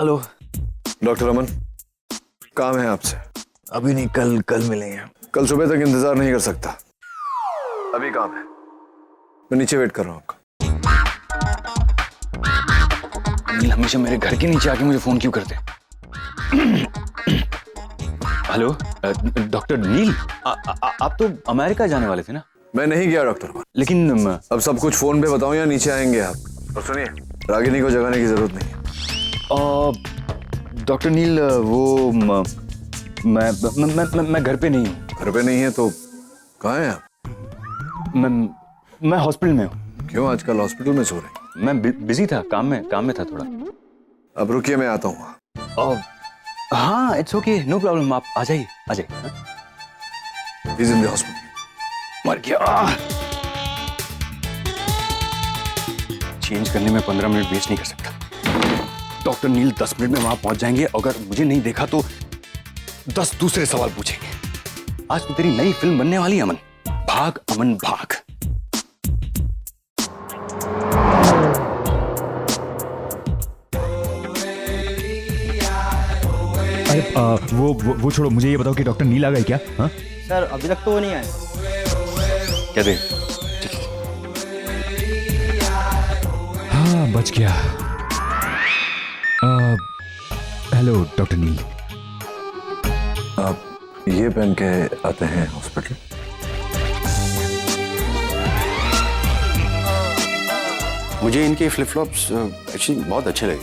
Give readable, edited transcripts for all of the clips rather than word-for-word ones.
Hello doctor अमन, काम है आपसे। अभी नहीं, कल मिलेंगे। कल सुबह तक इंतजार नहीं कर सकता, अभी काम है। मैं नीचे वेट कर रहा हूँ आपका। अनिल हमेशा मेरे घर के नीचे आके मुझे फोन क्यों करते? हेलो डॉक्टर नील, आप तो अमेरिका जाने वाले थे ना? मैं नहीं गया डॉक्टर अमन। लेकिन अब सब कुछ फोन पे बताऊं या नीचे आएंगे आप? और सुनिए, रागिनी को जगाने की जरूरत नहीं है। डॉक्टर नील, वो मैं घर पे नहीं हूँ। घर पे नहीं है तो कहाँ हैं आप? मैं हॉस्पिटल में हूँ। क्यों आजकल हॉस्पिटल में सो रहे हैं? मैं बिजी था, काम में था थोड़ा। अब रुकिए, मैं आता हूँ। हाँ इट्स ओके, नो प्रॉब्लम, आप आ जाइए। He's in the hospital. मर गया। चेंज करने में 15 मिनट वेस्ट नहीं कर सकता। डॉक्टर नील 10 मिनट में वहां पहुंच जाएंगे। अगर मुझे नहीं देखा तो 10 दूसरे सवाल पूछेंगे। आज तो तेरी नई फिल्म बनने वाली है अमन। भाग अमन भाग। अरे वो छोड़ो, मुझे ये बताओ कि डॉक्टर नील आ गए क्या? हाँ सर अभी तक तो वो नहीं आए। क्या दे? हाँ बच गया। हेलो डॉक्टर नील। आप ये पहन के आते हैं हॉस्पिटल? मुझे इनके फ्लिप फ्लॉप्स एक्चुअली बहुत अच्छे लगे।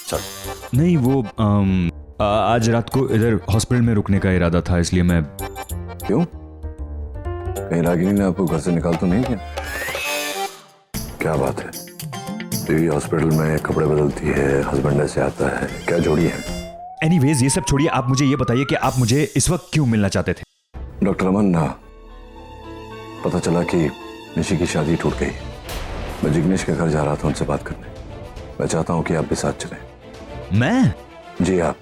सर नहीं वो आज रात को इधर हॉस्पिटल में रुकने का इरादा था, इसलिए मैं। क्यों? कहीं रागिनी ने आपको घर से निकाल तो नहीं किया? क्या बात है, बीवी हॉस्पिटल में कपड़े बदलती है, हस्बैंड ऐसे आता है, क्या जोड़ी है? एनीवेज ये सब छोड़िए, आप मुझे ये बताइए कि आप मुझे इस वक्त क्यों मिलना चाहते थे? डॉक्टर अमन ना, पता चला कि निशी की शादी टूट गई। मैं जिग्नेश के घर जा रहा था उनसे बात करने। मैं चाहता हूं कि आप भी साथ चलें। मैं? जी आप।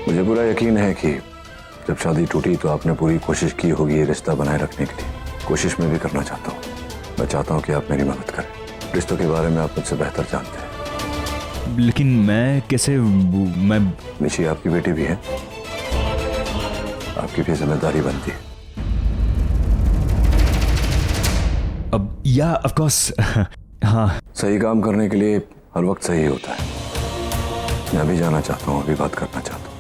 मुझे पूरा यकीन है कि जब शादी टूटी तो आपने पूरी कोशिश की होगी ये रिश्ता बनाए रखने के लिए। कोशिश मैं भी करना चाहता हूँ। मैं चाहता हूँ कि आप मेरी मदद करें। रिश्तों के बारे में आप मुझसे बेहतर जानते हैं। लेकिन मैं कैसे? मैं निशी आपकी बेटी भी है, आपकी भी जिम्मेदारी बनती है। अब या ऑफ कोर्स हाँ। सही काम करने के लिए हर वक्त सही होता है। मैं अभी जाना चाहता हूँ, अभी बात करना चाहता हूँ।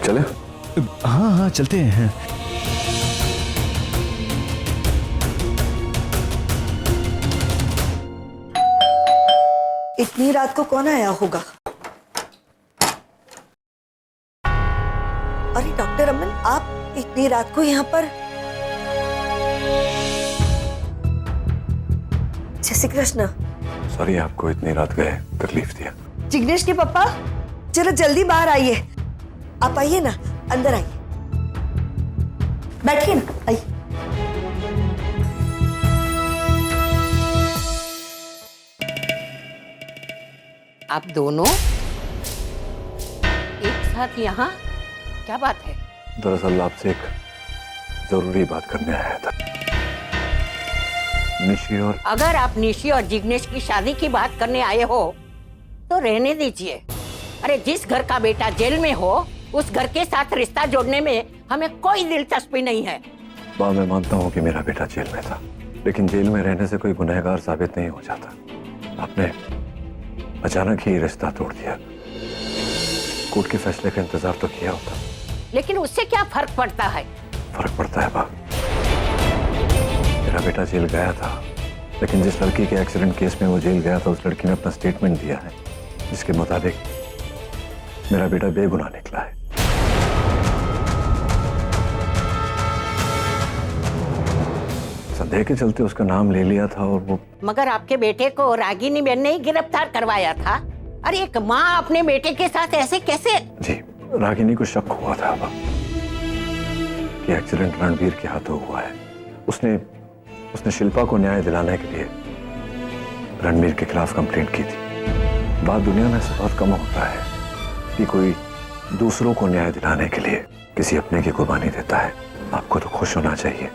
चले? हाँ चलते हैं। इतनी रात को कौन आया होगा? अरे डॉक्टर अमन, आप इतनी रात को यहाँ पर? जय श्री कृष्ण। सॉरी आपको इतनी रात गए तकलीफ दिया। जिग्नेश के पापा, जरा जल्दी बाहर आइए। आप आइए ना, अंदर आइए, बैठिए ना, आइए। आप दोनों एक साथ यहाँ, क्या बात है? दरअसल आपसे एक जरूरी बात करने आया था। निशी और अगर आप निशी और जिग्नेश की शादी की बात करने आए हो तो रहने दीजिए। अरे जिस घर का बेटा जेल में हो उस घर के साथ रिश्ता जोड़ने में हमें कोई दिलचस्पी नहीं है। माँ, मैं मानता हूँ कि मेरा बेटा जेल में था, लेकिन जेल में रहने से कोई गुनहगार साबित नहीं हो जाता। आपने अचानक ही रिश्ता तोड़ दिया। कोर्ट के फैसले का इंतजार तो किया होता। लेकिन उससे क्या फर्क पड़ता है? फर्क पड़ता है बाप। मेरा बेटा जेल गया था, लेकिन जिस लड़की के एक्सीडेंट केस में वो जेल गया था उस लड़की ने अपना स्टेटमेंट दिया है जिसके मुताबिक मेरा बेटा बेगुनाह निकला है। संदेह के चलते उसका नाम ले लिया था और वो। मगर आपके बेटे को रागिनी बहन ने ही गिरफ्तार करवाया था। अरे एक माँ अपने बेटे के साथ ऐसे कैसे? जी, रागिनी को शक हुआ था बाप कि एक्सीडेंट रणवीर के हाथों हुआ है। उसने शिल्पा को न्याय दिलाने के लिए रणवीर के खिलाफ कंप्लेंट की थी। बात दुनिया में ऐसा बहुत कम होता है कि कोई दूसरों को न्याय दिलाने के लिए किसी अपने की कुर्बानी देता है। आपको तो खुश होना चाहिए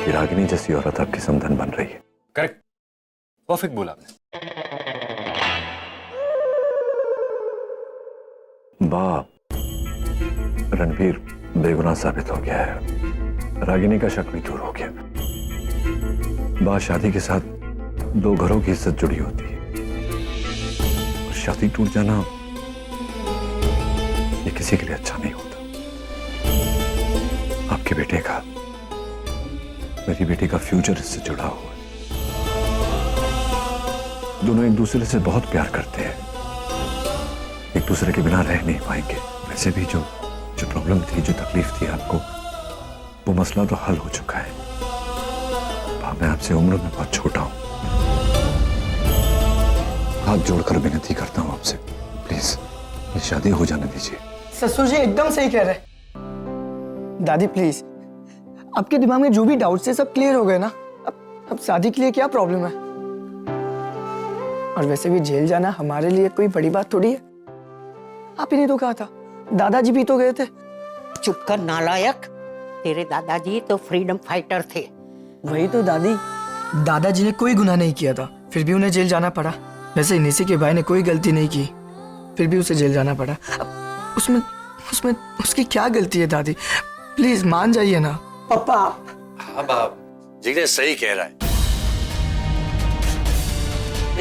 कि रागिनी जैसी औरत आपकी समधन बन रही है। करेक्ट, परफेक्ट बोला आपने। बा, रणबीर बेगुनाह साबित हो गया है। रागिनी का शक भी दूर हो गया। बा, शादी के साथ दो घरों की इज्जत जुड़ी होती है। और शादी टूट जाना ये किसी के लिए अच्छा नहीं होता। आपके बेटे का, मेरी बेटी का फ्यूचर इससे जुड़ा हुआ है। दोनों एक दूसरे से बहुत प्यार करते हैं, एक दूसरे के बिना रह नहीं पाएंगे। वैसे भी जो प्रॉब्लम थी, जो तकलीफ थी आपको, वो मसला तो हल हो चुका है। मैं आपसे उम्र में बहुत छोटा हूं। हाथ जोड़कर विनती करता हूं आपसे, प्लीज ये शादी हो जाने दीजिए। ससुर जी एकदम सही कह रहे हैं। दादी प्लीज, आपके दिमाग में जो भी डाउट्स थे सब क्लियर हो गए ना। अब शादी के लिए क्या प्रॉब्लम है? और वैसे भी जेल जाना हमारे लिए कोई बड़ी बात थोड़ी है। आप ही ने तो कहा था, दादाजी भी तो गए थे। चुप कर नालायक, तेरे दादाजी तो फ्रीडम फाइटर थे। वही तो दादी, दादाजी ने कोई गुनाह नहीं किया था, फिर भी उन्हें जेल जाना पड़ा। वैसे निसी के भाई ने कोई गलती नहीं की, फिर भी उसे जेल जाना पड़ा। अब उसमें उसमें उसकी क्या गलती है दादी? प्लीज मान जाइए ना। पापा। हाँ बाप, जिग्नेश सही कह रहा है।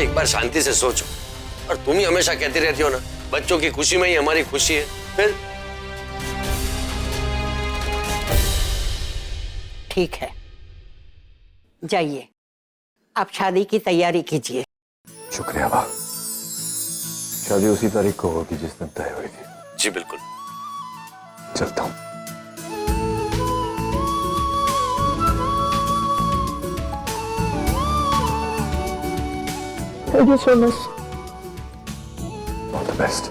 एक बार शांति से सोचो। और तुम ही हमेशा कहती रहती हो ना, बच्चों की खुशी में ही हमारी खुशी है। फिर ठीक है, जाइए, आप शादी की तैयारी कीजिए। शुक्रिया बा। शादी उसी तारीख को होगी जिस दिन तय हुई थी। जी बिल्कुल। चलता हूं। Thank you so much. All the best.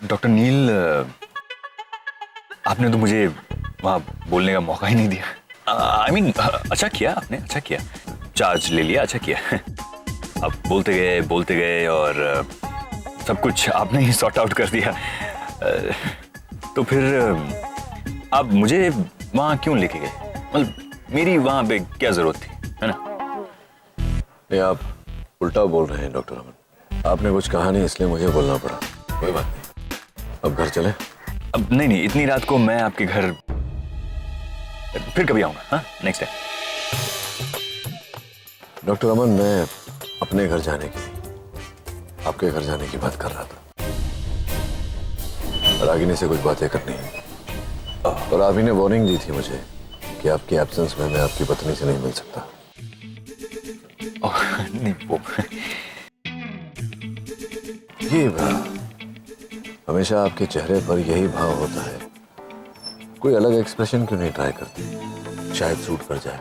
Doctor Neel, आपने तो मुझे वहाँ बोलने का मौका ही नहीं दिया। आई मीन अच्छा किया आपने, अच्छा किया, चार्ज ले लिया, अच्छा किया। आप बोलते गए और सब कुछ आपने ही सॉर्ट आउट कर दिया। तो फिर आप मुझे वहाँ क्यों लेके गए? मतलब मेरी वहाँ पे क्या जरूरत थी, है ना? नहीं, आप उल्टा बोल रहे हैं डॉक्टर अमन। आपने कुछ कहा नहीं इसलिए मुझे बोलना पड़ा। कोई बात नहीं, अब घर चले। अब नहीं, इतनी रात को मैं आपके घर फिर कभी आऊंगा। हाँ, नेक्स्ट टाइम। डॉक्टर अमन, मैं अपने घर जाने की, आपके घर जाने की बात कर रहा था। रागिनी से कुछ बातें करनी है। और आप ही ने वार्निंग दी थी मुझे कि आपकी एब्सेंस में मैं आपकी पत्नी से नहीं मिल सकता। नहीं वो ये हमेशा आपके चेहरे पर यही भाव होता है। कोई अलग एक्सप्रेशन क्यों नहीं ट्राई करती? शायद सूट कर जाए।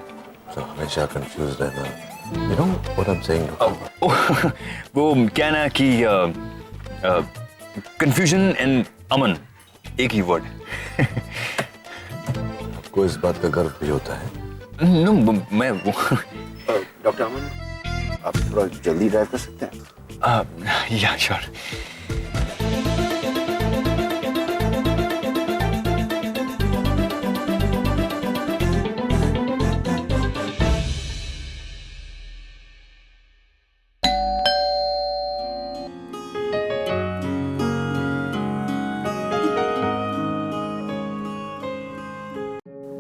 तो हमेशा कंफ्यूज रहना, you know what I'm saying? वो क्या ना कि कंफ्यूजन एंड अमन एक ही वर्ड है। आपको इस बात का गर्व भी होता है? नो, मैं वो डॉक्टर अमन, आप थोड़ा जल्दी ड्राइव कर सकते हैं? या श्योर।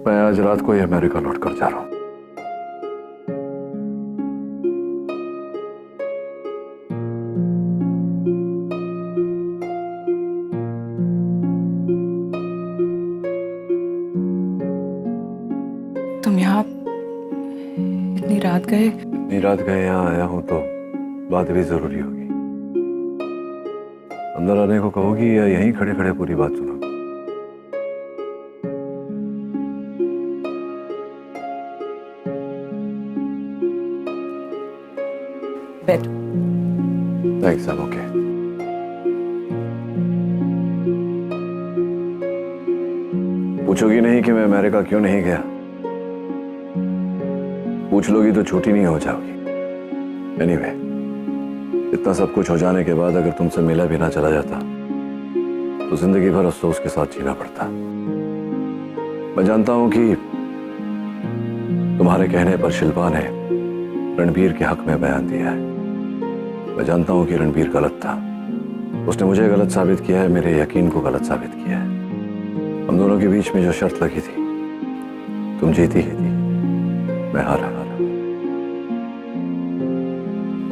मैं आज रात को ही अमेरिका लौट कर जा रहा हूं। तुम यहाँ इतनी रात गए? इतनी रात गए यहाँ आया हूं तो बात भी जरूरी होगी। अंदर आने को कहोगी या यहीं खड़े खड़े पूरी बात सुनोगी? बैठो। Thanks, I'm okay. पूछोगी नहीं कि मैं अमेरिका क्यों नहीं गया? पूछ लोगी तो छूटी नहीं हो जाओगी। Anyway, इतना सब कुछ हो जाने के बाद अगर तुमसे मिला भी ना चला जाता तो जिंदगी भर अफसोस के साथ जीना पड़ता। मैं जानता हूं कि तुम्हारे कहने पर शिल्पा ने रणबीर के हक में बयान दिया है। मैं जानता हूं कि रणबीर गलत था। उसने मुझे गलत साबित किया है, मेरे यकीन को गलत साबित किया है। हम दोनों के बीच में जो शर्त लगी थी, तुम जीती ही थी, मैं हारा।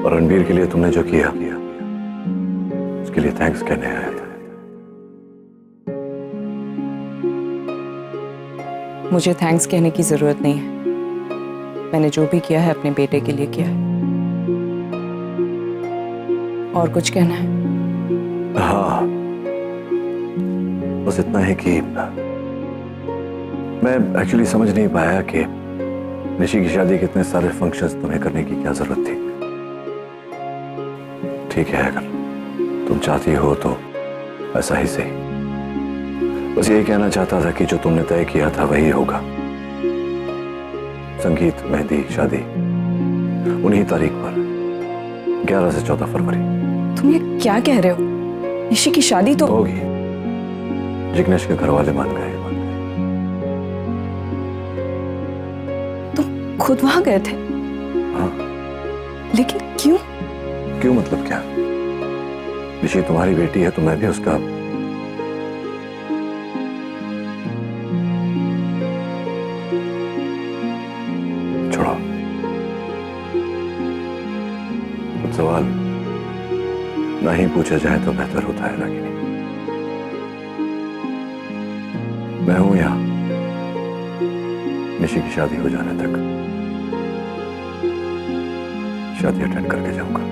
और रणबीर के लिए तुमने जो किया उसके लिए थैंक्स कहने आया था। मुझे थैंक्स कहने की जरूरत नहीं है। मैंने जो भी किया है अपने बेटे के लिए किया है। और कुछ कहना है? हाँ, बस इतना है कि मैं एक्चुअली समझ नहीं पाया कि निशी की शादी के इतने सारे फंक्शंस तुम्हें करने की क्या जरूरत थी। ठीक है, अगर तुम चाहती हो तो ऐसा ही सही। बस यही कहना चाहता था कि जो तुमने तय किया था वही होगा। संगीत, मेहंदी, शादी उन्हीं तारीख पर 11 से 14 फरवरी। तुम ये क्या कह रहे हो? निशी की शादी तो होगी। जिग्नेश के घर वाले मान गए। तुम खुद वहां गए थे? हाँ। लेकिन क्यों? क्यों मतलब क्या? निशी तुम्हारी बेटी है तो मैं भी उसका छोड़ो। कुछ सवाल ना ही पूछा जाए तो बेहतर होता है रागिनी। मैं हूं यहां निशी की शादी हो जाने तक। शादी अटेंड करके जाऊंगा।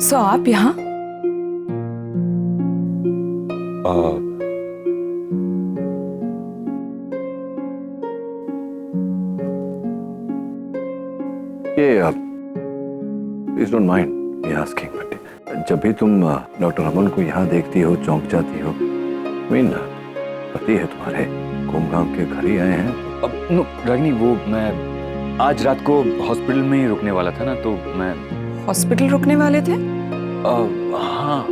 सो आप यहाँ? ये please don't mind me asking, but जब भी तुम डॉक्टर अमन को यहाँ देखती हो, चौंक जाती हो। मीन पति है तुम्हारे, घूम घाम के घर ही आए हैं। अब नो रागिनी, वो मैं आज रात को हॉस्पिटल में ही रुकने वाला था ना, तो मैं हॉस्पिटल रुकने वाले थे? हाँ।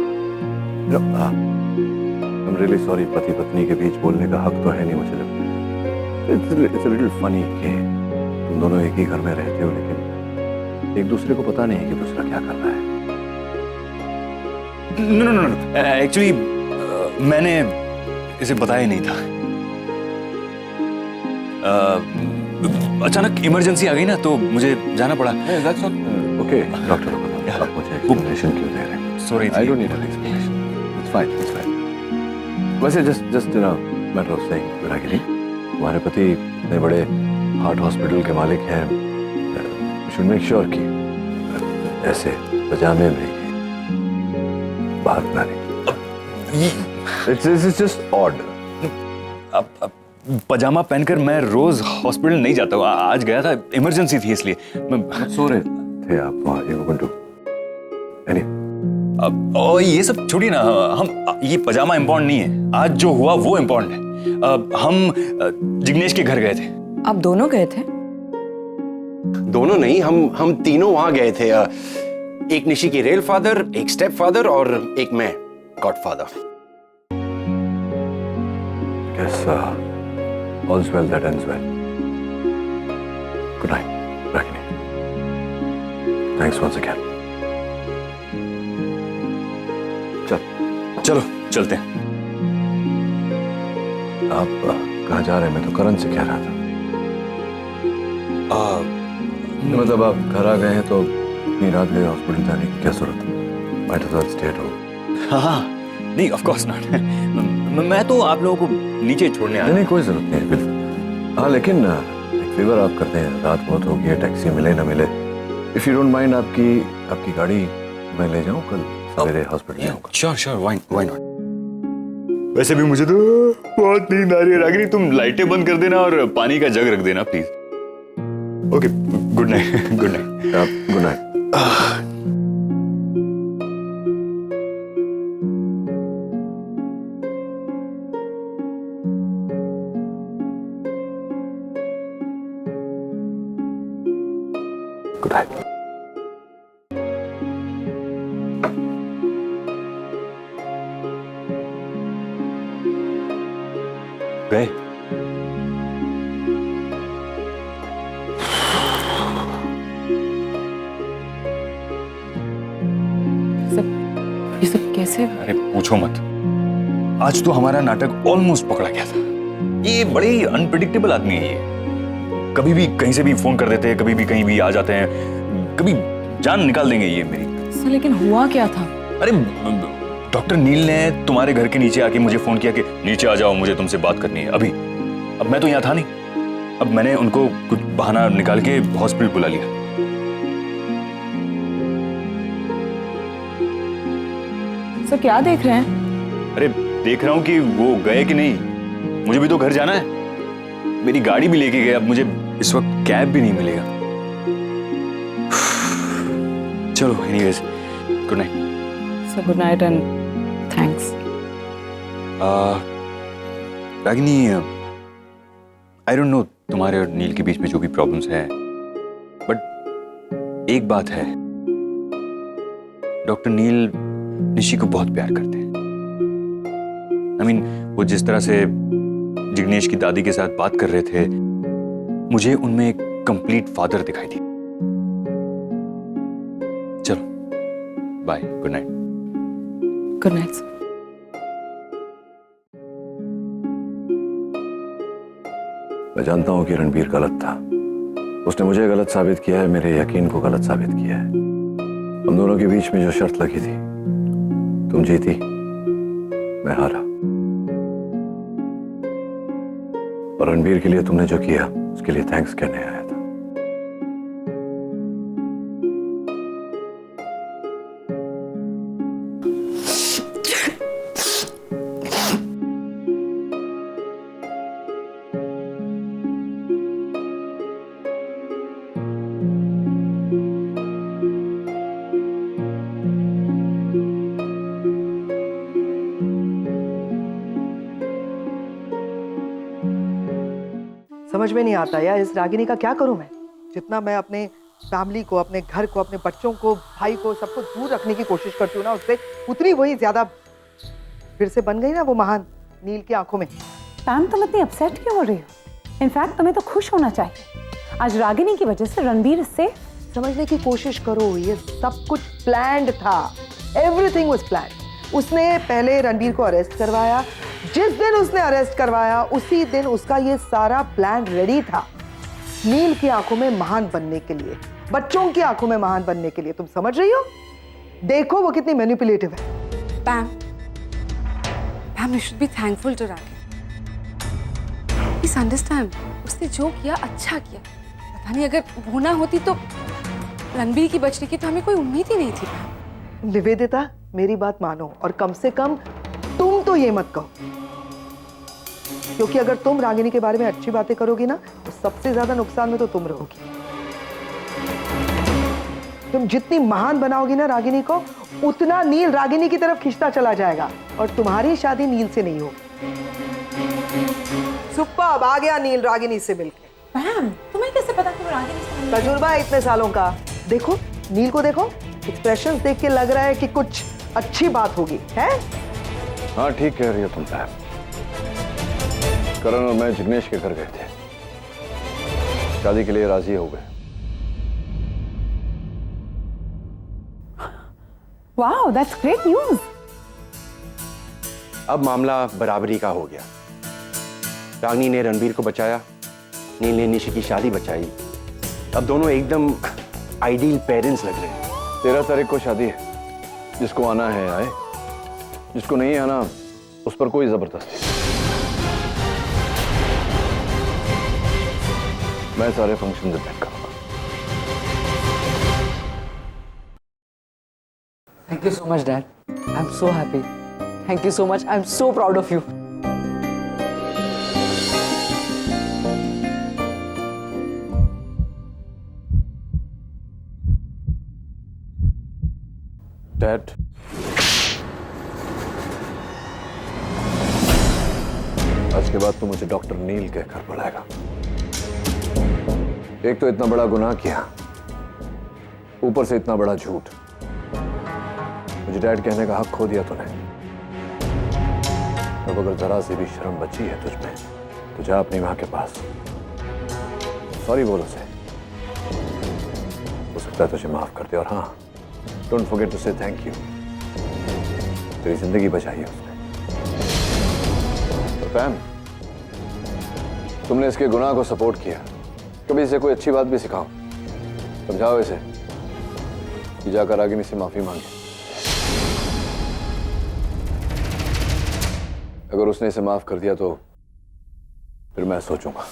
I'm really sorry, पति पत्नी के बीच बोलने का हक तो है नहीं मुझे लगता। It's a little funny कि तुम दोनों एक ही घर में रहते हो लेकिन एक दूसरे को पता नहीं है कि दूसरा क्या कर रहा है। नो एक्चुअली मैंने इसे बताया ही नहीं था। अचानक इमरजेंसी आ गई ना तो मुझे जाना पड़ा। ओके डॉक्टर, आप मुझे एक्सप्लेनेशन क्यों दे रहे हैं? Sorry, I don't need an explanation. It's fine, it's fine. वैसे just you know matter of saying Ragini, तुम्हारे पति इतने बड़े हार्ट हॉस्पिटल के मालिक हैं। शुड मेक श्योर कि ऐसे पजामे में बाहर ना निकले। It's just odd. अब पजामा पहनकर मैं रोज हॉस्पिटल नहीं जाता हूँ। आज गया था, इमरजेंसी थी इसलिए। सो रहे थे आप वहाँ? You going to any? और ये सब छोड़िए ना, हम ये पजामा इम्पोर्टेंट नहीं है। आज जो हुआ वो इम्पोर्टेंट है। हम जिग्नेश के घर गए थे। आप दोनों गए थे? दोनों नहीं, हम तीनों वहां गए थे। एक निशी की रेल फादर, एक स्टेप फादर और एक मैं godfather. Yes, all's well that ends well. Good night, Ragini. Thanks once again. चलो चलते हैं। आप कहाँ जा रहे हैं? मैं तो करण से कह रहा था। मतलब आप घर आ गए हैं तो इतनी रात गए हॉस्पिटल जाने की क्या जरूरत? Might as well stay at home. हाँ, नहीं ऑफ कोर्स नॉट। मैं तो आप लोगों को नीचे छोड़ने आया। नहीं, कोई जरूरत नहीं है, बिल्कुल। हाँ, लेकिन एक फेवर आप करते हैं, रात बहुत हो गई है, टैक्सी मिले ना मिले। इफ यू डोंट माइंड, आपकी गाड़ी मैं ले जाऊं, कल सवेरे हॉस्पिटल जाऊंगा। Sure, why not. वैसे भी मुझे तो बहुत नींद आ रही है। रागिनी, तुम लाइटें बंद कर देना और पानी का जग रख देना please. Okay, good night. Good night. Good night. गए? ये सब कैसे? अरे पूछो मत, आज तो हमारा नाटक ऑलमोस्ट पकड़ा गया था। ये बड़ी अनप्रिडिक्टेबल आदमी है ये, कभी भी कहीं से भी फोन कर देते हैं, कभी भी कहीं भी आ जाते हैं, कभी जान निकाल देंगे ये मेरी। सर लेकिन हुआ क्या था? अरे डॉक्टर नील ने तुम्हारे घर के नीचे आके मुझे फोन किया कि नीचे आ जाओ, मुझे तुमसे बात करनी है अभी। अब मैं तो यहाँ था नहीं, अब मैंने उनको कुछ बहाना निकाल के हॉस्पिटल बुला लिया। सर क्या देख रहे हैं? अरे देख रहा हूँ कि वो गए कि नहीं, मुझे भी तो घर जाना है। मेरी गाड़ी भी लेके गए, अब मुझे इस वक्त कैब भी नहीं मिलेगा। चलो anyways, good night. Sir good night and thanks. Ragini, I don't know तुम्हारे और नील के बीच में जो भी प्रॉब्लम्स हैं, बट एक बात है, डॉक्टर नील निशी को बहुत प्यार करते हैं। I mean, वो जिस तरह से जिग्नेश की दादी के साथ बात कर रहे थे, मुझे उनमें एक कंप्लीट फादर दिखाई दी। चलो bye, good night. Good night sir. मैं जानता हूं कि रणबीर गलत था, उसने मुझे गलत साबित किया है, मेरे यकीन को गलत साबित किया है। हम दोनों के बीच में जो शर्त लगी थी, तुम जीती, मैं हारा। और रणबीर के लिए तुमने जो किया, उसके लिए थैंक्स कहने आया था। समझ में नहीं आता यार, इस रागिनी का क्या करूं मैं। जितना मैं अपने फैमिली को, अपने घर को, अपने बच्चों को, भाई को, सबको दूर रखने की कोशिश करती हूँ ना उससे, उतनी वही ज्यादा फिर से बन गई ना वो महान नील की आंखों में। पैम तुम इतनी अपसेट क्यों हो रही हो? इनफैक्ट तुम्हें तो खुश होना चाहिए। आज रागिनी की वजह से रणबीर इससे समझने की कोशिश करो, ये सब कुछ प्लान्ड था। Everything was planned. उसने पहले रणबीर को अरेस्ट करवाया, जिस दिन उसने अरेस्ट करवाया उसी दिन उसका ये सारा प्लान रेडी था, नील की आंखों में महान बनने के लिए, बच्चों की आंखों में महान बनने के लिए। तुम समझ रही हो? देखो वो कितनी मैनिपुलेटिव है। Pam, you should be thankful to Ragini. Please understand, उसने जो किया अच्छा किया। पता नहीं अगर वो ना होती तो रणबीर की बचने की तो हमें कोई उम्मीद ही नहीं थी। निवेदिता, मेरी बात मानो और कम से कम तुम तो ये मत कहो, क्योंकि अगर तुम रागिनी के बारे में अच्छी बातें करोगी ना, तो सबसे ज्यादा नुकसान में तो तुम रहोगी। तुम जितनी महान बनाओगी ना रागिनी को, उतना नील रागिनी की तरफ खींचता चला जाएगा और तुम्हारी शादी नील से नहीं होगी। सुपर्ब, आ गया नील रागिनी से मिलके। पैम, तुम्हें कैसे पता कि वो रागिनी से? तजुर्बा है इतने सालों का। देखो नील को, देखो एक्सप्रेशंस देख के लग रहा है कि कुछ अच्छी बात होगी, है? हाँ ठीक कह रही हो तुम पैम। करण और मैं जिग्नेश के घर गए थे, शादी के लिए राजी हो गए। Wow, that's great news. अब मामला बराबरी का हो गया। रागिनी ने रणबीर को बचाया, नील ने निशी की शादी बचाई। अब दोनों एकदम आइडियल पेरेंट्स लग रहे हैं। 13 तारीख को शादी है, जिसको आना है आए, जिसको नहीं आना उस पर कोई जबरदस्ती। मैं सारे फंक्शन अटेंड करूंगा। Thank you so much, Dad. I'm so happy. Thank you so much. I'm so proud of you. Dad, आज के बाद तू मुझे डॉक्टर नील कहकर बुलाएगा। एक तो इतना बड़ा गुनाह किया, ऊपर से इतना बड़ा झूठ। मुझे डैड कहने का हक खो दिया तूने। अब अगर जरा सी भी शर्म बची है तुझ में, तो जा अपनी माँ के पास, सॉरी बोल उसे, हो सकता है तुझे माफ कर दे। और हाँ, डोंट फॉरगेट टू से थैंक यू, तेरी जिंदगी बचाई है उसने। तो पैम, तुमने इसके गुनाह को सपोर्ट किया, कभी इसे कोई अच्छी बात भी सिखाओ, समझाओ इसे कि जाकर रागिनी से माफी मांगे। अगर उसने इसे माफ कर दिया तो फिर मैं सोचूंगा।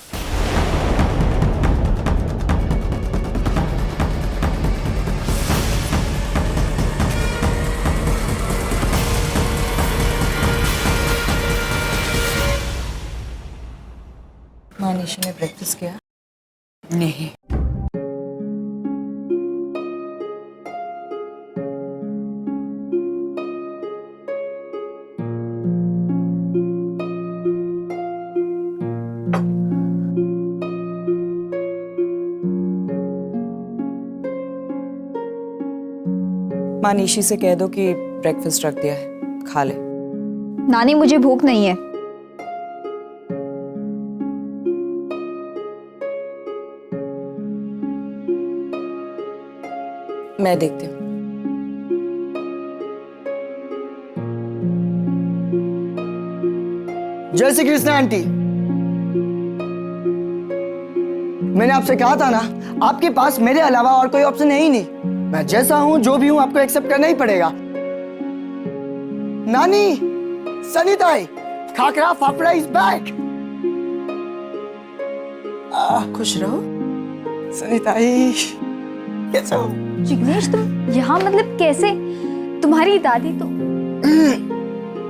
मानिशी ने ब्रेकफास्ट किया? नहीं। मानिशी से कह दो कि ब्रेकफास्ट रख दिया है, खा ले। नानी मुझे भूख नहीं है। मैं देखती हूँ। जय श्री कृष्ण आंटी। मैंने आपसे कहा था ना, आपके पास मेरे अलावा और कोई ऑप्शन है ही नहीं। मैं जैसा हूं, जो भी हूं, आपको एक्सेप्ट करना ही पड़ेगा। नानी, सनीताई, खाकरा फाफड़ा इज बैक। खुश रहो सनीताई। कैसे हो? जिग्नेश, तुम यहाँ मतलब कैसे? तुम्हारी दादी तो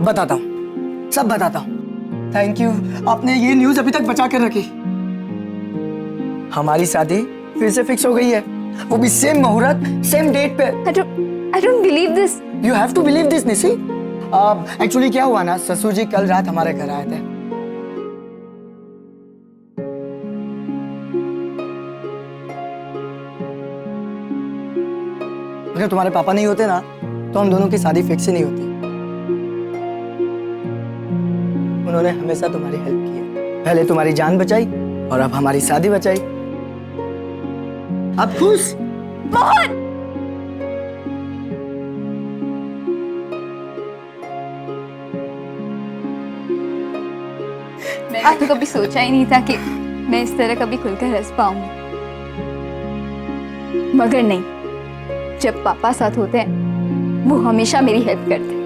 बताता हूँ, सब बताता हूँ। थैंक यू, आपने ये न्यूज़ अभी तक बचा कर रखी। हमारी शादी फिर से फिक्स हो गई है, वो भी सेम मुहूर्त, सेम डेट पे। I don't believe this. You have to believe this, Nishi. Actually क्या हुआ ना, ससुर जी कल रात हमारे घर आए थे। अगर तुम्हारे पापा नहीं होते ना, तो हम दोनों की शादी फिक्स ही नहीं होती। उन्होंने हमेशा तुम्हारी हेल्प की है, पहले तुम्हारी जान बचाई और अब हमारी शादी बचाई। अब खुश? मोहन! मैंने तो कभी सोचा ही नहीं था कि मैं इस तरह कभी खुलकर हंस पाऊंगी, मगर नहीं, जब पापा साथ होते हैं वो हमेशा मेरी हेल्प करते हैं।